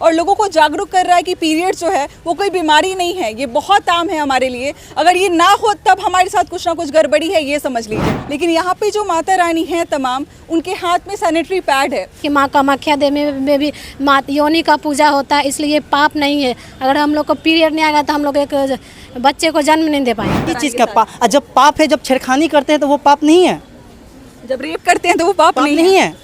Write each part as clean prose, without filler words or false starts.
और लोगों को जागरूक कर रहा है कि पीरियड जो है वो कोई बीमारी नहीं है, ये बहुत आम है हमारे लिए। अगर ये ना हो तब हमारे साथ कुछ ना कुछ गड़बड़ी है, ये समझ लीजिए। लेकिन यहाँ पे जो माता रानी हैं तमाम, उनके हाथ में सैनिटरी पैड है कि माँ कामाख्या देवी में भी योनि का पूजा होता है, इसलिए पाप नहीं है। अगर हम लोग को पीरियड नहीं आएगा तो हम लोग एक बच्चे को जन्म नहीं दे पाएंगे। किस चीज़ का पाप? जब पाप है, जब छेड़खानी करते हैं तो वो पाप नहीं है। जब रेप करते हैं तो वो पाप नहीं है।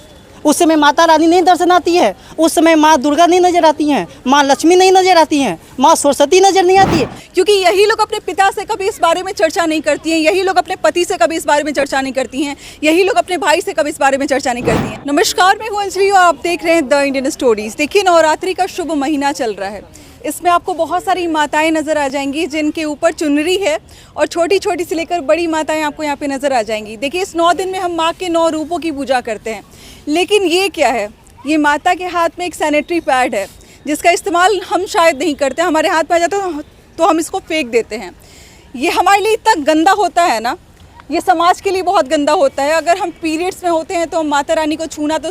उस समय माता रानी नहीं दर्शन आती है, उस समय माँ दुर्गा नहीं नजर आती हैं, माँ लक्ष्मी नहीं नजर आती हैं, माँ सरस्वती नजर नहीं आती है। क्योंकि यही लोग अपने पिता से कभी इस बारे में चर्चा नहीं करती हैं, यही लोग अपने पति से कभी इस बारे में चर्चा नहीं करती हैं, यही लोग अपने भाई से कभी इस बारे में चर्चा नहीं करती हैं। नमस्कार, मैं हूं अंजलि और आप देख रहे हैं द इंडियन स्टोरीज। देखिए, नवरात्रि का शुभ महीना चल रहा है। इसमें आपको बहुत सारी माताएं नज़र आ जाएंगी जिनके ऊपर चुनरी है, और छोटी छोटी से लेकर बड़ी माताएं आपको यहाँ पे नज़र आ जाएंगी। देखिए, इस 9 दिन में हम माँ के 9 रूपों की पूजा करते हैं, लेकिन ये क्या है? ये माता के हाथ में एक सैनिटरी पैड है जिसका इस्तेमाल हम शायद नहीं करते। हमारे हाथ में आ जाता तो हम इसको फेंक देते हैं। ये हमारे लिए इतना गंदा होता है ना, ये समाज के लिए बहुत गंदा होता है। अगर हम पीरियड्स में होते हैं तो हम माता रानी को छूना तो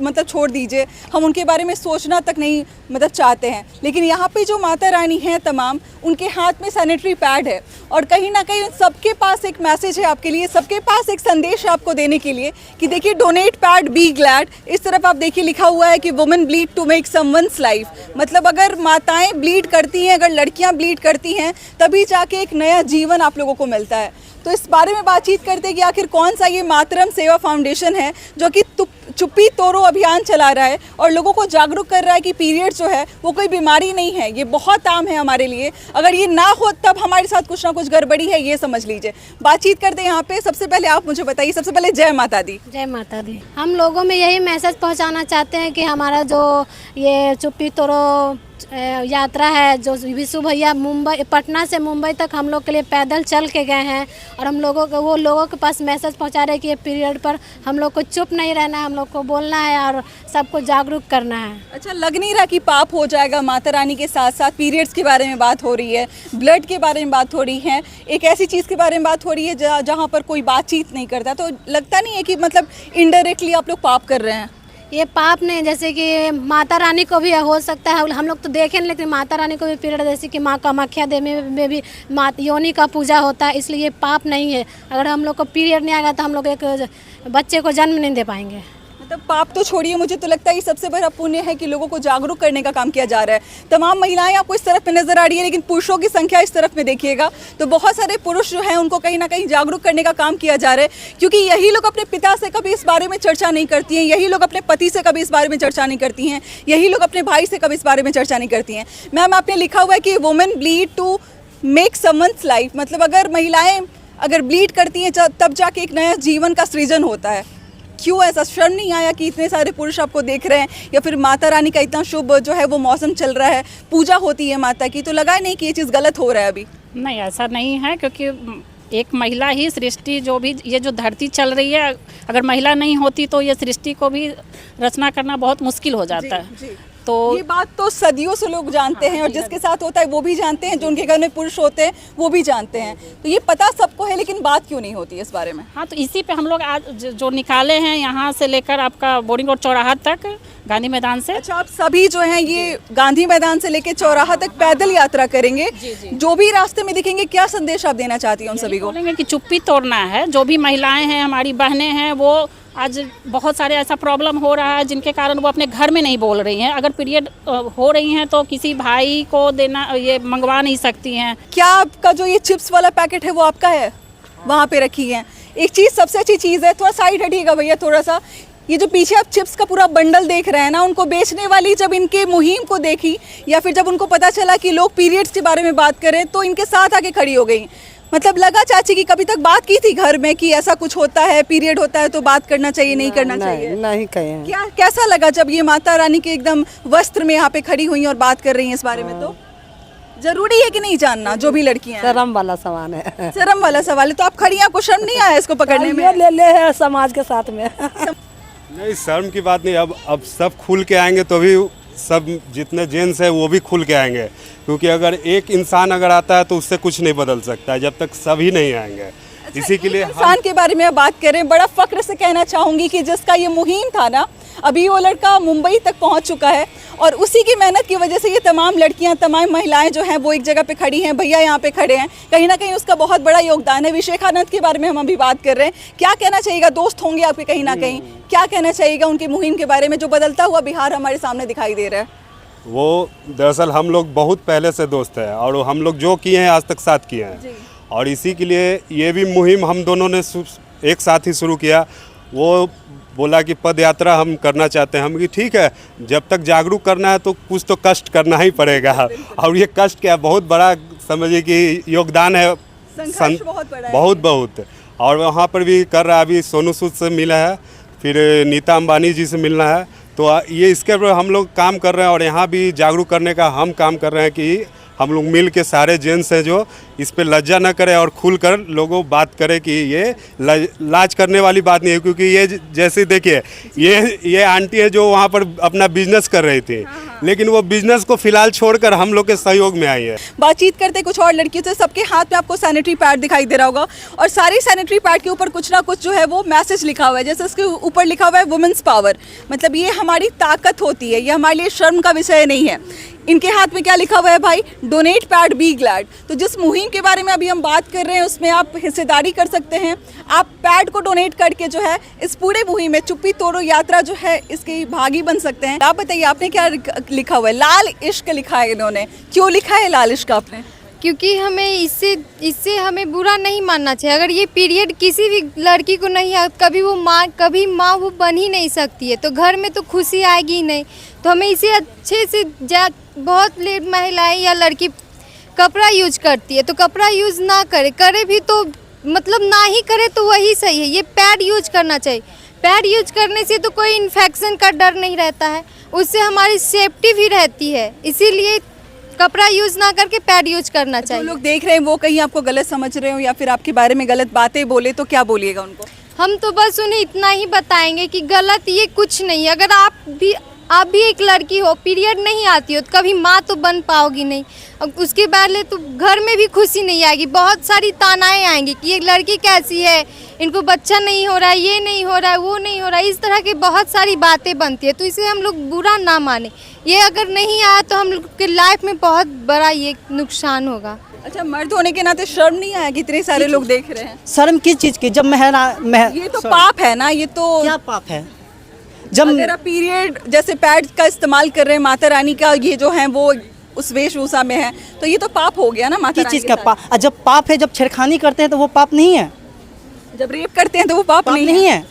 मतलब छोड़ दीजिए, हम उनके बारे में सोचना तक नहीं मतलब चाहते हैं। लेकिन यहाँ पे जो माता रानी हैं तमाम, उनके हाथ में सैनिटरी पैड है, और कहीं ना कहीं सबके पास एक मैसेज है आपके लिए, सबके पास एक संदेश है आपको देने के लिए कि देखिए, डोनेट पैड बी ग्लैड। इस तरफ आप देखिए लिखा हुआ है कि women bleed to make someone's life. मतलब अगर माताएँ ब्लीड करती हैं, अगर लड़कियाँ ब्लीड करती हैं, तभी जाके एक नया जीवन आप लोगों को मिलता है। तो इस बारे में बातचीत करते हैं कि आखिर कौन सा ये मातरम सेवा फाउंडेशन है जो कि चुप्पी तोड़ो अभियान चला रहा है और लोगों को जागरूक कर रहा है कि पीरियड जो है वो कोई बीमारी नहीं है, ये बहुत आम है हमारे लिए। अगर ये ना हो तब हमारे साथ कुछ ना कुछ गड़बड़ी है, ये समझ लीजिए। बातचीत करते हैं यहाँ पे। सबसे पहले आप मुझे बताइए, सबसे पहले जय माता दी। जय माता दी। हम लोगों में यही मैसेज पहुंचाना चाहते हैं कि हमारा जो ये चुप्पी तोड़ो यात्रा है, जो विशु भैया मुंबई पटना से मुंबई तक हम लोग के लिए पैदल चल के गए हैं, और हम लोगों को वो लोगों के पास मैसेज पहुंचा रहे हैं कि ये पीरियड पर हम लोग को चुप नहीं रहना है, हम लोग को बोलना है और सबको जागरूक करना है। अच्छा, लग नहीं रहा कि पाप हो जाएगा? माता रानी के साथ साथ पीरियड्स के बारे में बात हो रही है, ब्लड के बारे में बात हो रही है, एक ऐसी चीज़ के बारे में बात हो रही है जहाँ पर कोई बातचीत नहीं करता, तो लगता नहीं है कि मतलब इनडायरेक्टली आप लोग पाप कर रहे हैं? ये पाप नहीं, जैसे कि माता रानी को भी हो सकता है, हम लोग तो देखें, लेकिन माता रानी को भी पीरियड, जैसे कि माँ कामाख्या देवी में भी योनि का पूजा होता है, इसलिए पाप नहीं है। अगर हम लोग को पीरियड नहीं आएगा तो हम लोग एक बच्चे को जन्म नहीं दे पाएंगे। मतलब पाप तो छोड़िए, मुझे तो लगता है ये सबसे बड़ा पुण्य है कि लोगों को जागरूक करने का काम किया जा रहा है। तमाम महिलाएं आपको इस तरफ में नजर आ रही है, लेकिन पुरुषों की संख्या इस तरफ में देखिएगा तो बहुत सारे पुरुष जो हैं उनको कहीं ना कहीं जागरूक करने का काम किया जा रहा है, क्योंकि यही लोग अपने पिता से कभी इस बारे में चर्चा नहीं करती हैं, यही लोग अपने पति से कभी इस बारे में चर्चा नहीं करती हैं, यही लोग अपने भाई से कभी इस बारे में चर्चा नहीं करती हैं। मैम, आपने लिखा हुआ है कि women bleed to make someone's life, मतलब अगर महिलाएं अगर ब्लीड करती हैं तब जाके एक नया जीवन का सृजन होता है। क्यों ऐसा? शर्म नहीं आया कि इतने सारे पुरुष आपको देख रहे हैं, या फिर माता रानी का इतना शुभ जो है वो मौसम चल रहा है, पूजा होती है माता की, तो लगा नहीं कि ये चीज़ गलत हो रहा है अभी? नहीं, ऐसा नहीं है, क्योंकि एक महिला ही सृष्टि, जो भी ये जो धरती चल रही है, अगर महिला नहीं होती तो ये सृष्टि को भी रचना करना बहुत मुश्किल हो जाता है। जी। तो ये बात तो सदियों से लोग जानते हैं, और जिसके साथ होता है वो भी जानते हैं, जो उनके घर में पुरुष होते हैं वो भी जानते हैं, तो ये पता सबको है, लेकिन बात क्यों नहीं होती इस बारे में? हाँ, तो इसी पे हम लोग आज जो निकाले हैं, यहाँ से लेकर आपका बोरिंग रोड चौराहा तक, गांधी मैदान से। अच्छा, आप सभी जो हैं ये गांधी मैदान से लेकर चौराहा तक पैदल यात्रा करेंगे। जो भी रास्ते में दिखेंगे, क्या संदेश आप देना चाहती हैं उन सभी को? बोलेंगे कि चुप्पी तोड़ना है। जो भी महिलाएं हैं, हमारी बहनें हैं, वो आज बहुत सारे ऐसा प्रॉब्लम हो रहा है जिनके कारण वो अपने घर में नहीं बोल रही हैं। अगर पीरियड हो रही हैं तो किसी भाई को देना, ये मंगवा नहीं सकती हैं। क्या आपका जो ये चिप्स वाला पैकेट है वो आपका है? वहाँ पे रखी है। एक चीज़, सबसे अच्छी चीज़ है, थोड़ा साइड हटिएगा भैया थोड़ा सा, ये जो पीछे आप चिप्स का पूरा बंडल देख रहे हैं ना, उनको बेचने वाली जब इनके मुहिम को देखी, या फिर जब उनको पता चला कि लोग पीरियड्स के बारे में बात करें, तो इनके साथ आके खड़ी हो गई। मतलब लगा चाची की कभी तक बात की थी घर में कि ऐसा कुछ होता है, पीरियड होता है तो बात करना चाहिए, नहीं करना चाहिए? नहीं कहे। क्या कैसा लगा जब ये माता रानी के एकदम वस्त्र में यहाँ पे खड़ी हुई और बात कर रही हैं इस बारे में? तो जरूरी है कि नहीं जानना, जो भी लड़कियां हैं? शर्म वाला सवाल है। शर्म वाला सवाल है, तो आप खड़ी हैं, आपको शर्म नहीं आया इसको पकड़ने में? ले है समाज के साथ में। नहीं, शर्म की बात नहीं। अब सब खुल के आएंगे तो भी सब जितने जेंट्स हैं वो भी खुल के आएंगे, क्योंकि अगर एक इंसान अगर आता है तो उससे कुछ नहीं बदल सकता है जब तक सभी नहीं आएंगे। इसी के लिए हम इंसान के बारे में आप बात कर रहे हैं, बड़ा फक्र से कहना चाहूँगी कि जिसका ये मुहिम था ना, अभी वो लड़का मुंबई तक पहुंच चुका है और उसी की मेहनत की वजह से ये तमाम लड़कियां, तमाम महिलाएं जो हैं वो एक जगह पे खड़ी हैं। भैया यहाँ पे खड़े हैं, कहीं ना कहीं उसका बहुत बड़ा योगदान है। विवेकानंद के बारे में हम अभी बात कर रहे हैं, क्या कहना चाहिएगा? दोस्त होंगे आपके कहीं ना कहीं, क्या कहना चाहिएगा उनकी मुहिम के बारे में, जो बदलता हुआ बिहार हमारे सामने दिखाई दे रहा है? वो दरअसल हम लोग बहुत पहले से दोस्त हैं और हम लोग जो किए हैं आज तक साथ किए हैं, और इसी के लिए ये भी मुहिम हम दोनों ने एक साथ ही शुरू किया। वो बोला कि पद यात्रा हम करना चाहते हैं, हम कि ठीक है, जब तक जागरूक करना है तो कुछ तो कष्ट करना ही पड़ेगा। और ये कष्ट क्या, बहुत बड़ा समझिए कि योगदान है, संघर्ष बहुत बड़ा है। बहुत। और वहाँ पर भी कर रहा है, अभी सोनू सूद से मिला है, फिर नीता अंबानी जी से मिलना है, तो ये इसके ऊपर हम लोग काम कर रहे हैं। और यहाँ भी जागरूक करने का हम काम कर रहे हैं कि हम लोग मिल के सारे जेंट्स हैं जो इस पे लज्जा न करें और खुल कर लोगों बात करें कि ये लाज करने वाली बात नहीं है। क्योंकि ये जैसे देखिए, ये आंटी है जो वहाँ पर अपना बिजनेस कर रही थी, लेकिन वो बिजनेस को फिलहाल छोड़कर हम लोग के सहयोग में आई है। बातचीत करते कुछ और लड़कियों से, सबके हाथ में आपको सैनिटरी पैड दिखाई दे रहा होगा और सारी सैनिटरी पैड के ऊपर कुछ ना कुछ जो है वो मैसेज लिखा हुआ है। जैसे इसके ऊपर लिखा हुआ है वुमेन्स पावर, मतलब ये हमारी ताकत होती है, ये हमारे लिए शर्म का विषय नहीं है। इनके हाथ में क्या लिखा हुआ है भाई? Donate pad be glad. तो जिस मुहिम के बारे में अभी हम बात कर रहे हैं उसमें आप हिस्सेदारी कर सकते हैं, आप पैड को डोनेट करके जो है इस पूरे मुहिम में चुप्पी तोड़ो यात्रा जो है इसके भागी बन सकते हैं। आप बताइए, आपने क्या लिखा हुआ है? लाल इश्क लिखा है इन्होंने, क्यों लिखा है लाल इश्क आपने? क्योंकि हमें इससे हमें बुरा नहीं मानना चाहिए। अगर ये पीरियड किसी भी लड़की को नहीं है, कभी माँ वो बन ही नहीं सकती है, तो घर में तो खुशी आएगी ही नहीं। तो हमें इसे अच्छे से बहुत महिलाएं या लड़की कपड़ा यूज करती है, तो कपड़ा यूज ना करे भी तो मतलब ना ही करे तो वही सही है। ये पैड यूज करना चाहिए। पैड यूज करने से तो कोई इन्फेक्शन का डर नहीं रहता है, उससे हमारी सेफ्टी भी रहती है। इसीलिए कपड़ा यूज ना करके पैड यूज करना चाहिए। जो लोग देख रहे हैं वो कहीं आपको गलत समझ रहे हो या फिर आपके बारे में गलत बातें बोले तो क्या बोलिएगा उनको? हम तो बस उन्हें इतना ही बताएंगे कि गलत ये कुछ नहीं है। अगर आप भी एक लड़की हो, पीरियड नहीं आती हो, तो कभी माँ तो बन पाओगी नहीं। अब उसके बाद तो घर में भी खुशी नहीं आएगी, बहुत सारी तानाएं आएंगी कि ये लड़की कैसी है, इनको बच्चा नहीं हो रहा है, ये नहीं हो रहा है, वो नहीं हो रहा है, इस तरह की बहुत सारी बातें बनती है। तो इसे हम लोग बुरा ना माने। ये अगर नहीं आया तो हम लोग के लाइफ में बहुत बड़ा ये नुकसान होगा। अच्छा, मर्द होने के नाते शर्म नहीं आया कि इतने सारे लोग देख रहे हैं? शर्म किस चीज़ की? जब ये तो पाप है ना, ये तो क्या पाप है? जब अगर आप पीरियड जैसे पैड का इस्तेमाल कर रहे हैं, माता रानी का ये जो है वो उस वेशभूषा में है, तो ये तो पाप हो गया ना माता किस रानी चीज़ का के पाप? जब पाप है, जब छेड़खानी करते हैं तो वो पाप नहीं है। साथ। जब रेप करते हैं तो वो पाप नहीं है।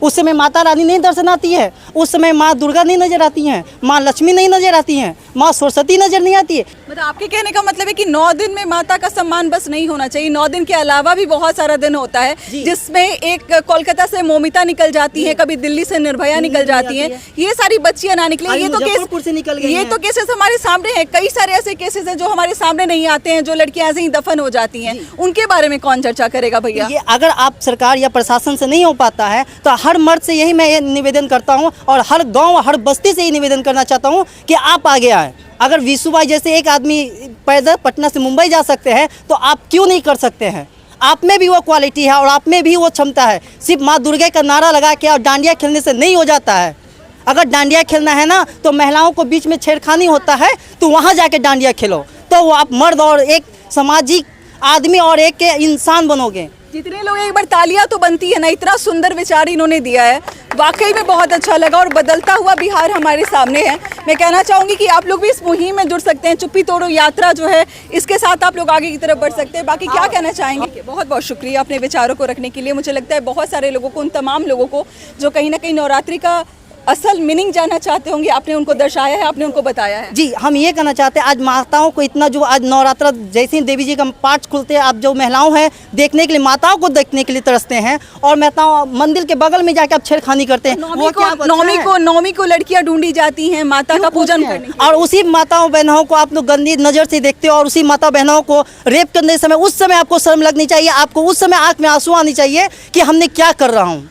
उस समय माता रानी नहीं दर्शन आती है, उस समय माँ दुर्गा नहीं नजर आती हैं, माँ लक्ष्मी नहीं नजर आती हैं, माँ सरस्वती नजर नहीं आती है। मतलब आपके कहने का मतलब है कि 9 दिन में माता का सम्मान बस नहीं होना चाहिए, 9 दिन के अलावा भी बहुत सारा दिन होता है जिसमें एक कोलकाता से मोमिता निकल जाती है, कभी दिल्ली से निर्भया निकल जाती है, ये सारी बच्चियां ना निकले। ये तो केसेस हमारे सामने है, कई सारे ऐसे केसेस हैं जो हमारे सामने नहीं आते हैं, जो लड़कियां ऐसे ही दफन हो जाती हैं, उनके बारे में कौन चर्चा करेगा भैया? ये अगर आप सरकार या प्रशासन से नहीं हो पाता है तो हर मर्द से यही मैं निवेदन करता हूं और हर गांव हर बस्ती से ही निवेदन करना चाहता हूं कि आप आगे आए। अगर विशुभाई जैसे एक आदमी पैदल पटना से मुंबई जा सकते हैं तो आप क्यों नहीं कर सकते हैं? आप में भी वो क्वालिटी है और आप में भी वो क्षमता है। सिर्फ माँ दुर्गा का नारा लगा के और डांडिया खेलने से नहीं हो जाता है। अगर डांडिया खेलना है ना तो महिलाओं को बीच में छेड़खानी होता है, तो वहाँ जाके डांडिया खेलो, तो वो आप मर्द और एक सामाजिक आदमी और एक इंसान बनोगे। जितने लोग एक बार तालियां तो बनती है ना, इतना सुंदर विचार इन्होंने दिया है, वाकई में बहुत अच्छा लगा और बदलता हुआ बिहार हमारे सामने है। मैं कहना चाहूँगी कि आप लोग भी इस मुहिम में जुड़ सकते हैं, चुप्पी तोड़ो यात्रा जो है इसके साथ आप लोग आगे की तरफ बढ़ सकते हैं। बाकी क्या कहना चाहेंगे? बहुत बहुत शुक्रिया अपने विचारों को रखने के लिए। मुझे लगता है बहुत सारे लोगों को, उन तमाम लोगों को जो कहीं ना कहीं नवरात्रि का असल मीनिंग जानना चाहते होंगे, आपने उनको दर्शाया है, आपने उनको बताया है। जी, हम ये कहना चाहते हैं आज माताओं को इतना, जो आज नवरात्र जैसे ही देवी जी का पाठ खुलते हैं, आप जो महिलाओं हैं देखने के लिए, माताओं को देखने के लिए तरसते हैं और महिलाओं मंदिर के बगल में जाके आप छेड़खानी करते हैं। नौमी को लड़कियां ढूंढी जाती हैं माता का पूजन करने, और उसी माताओं बहनों को आप लोग गंदी नजर से देखते हो और उसी माता बहनों को रेप करने समय उस समय आपको शर्म लगनी चाहिए, आपको उस समय आंख में आंसू आनी चाहिए कि हमने क्या कर रहा हूँ।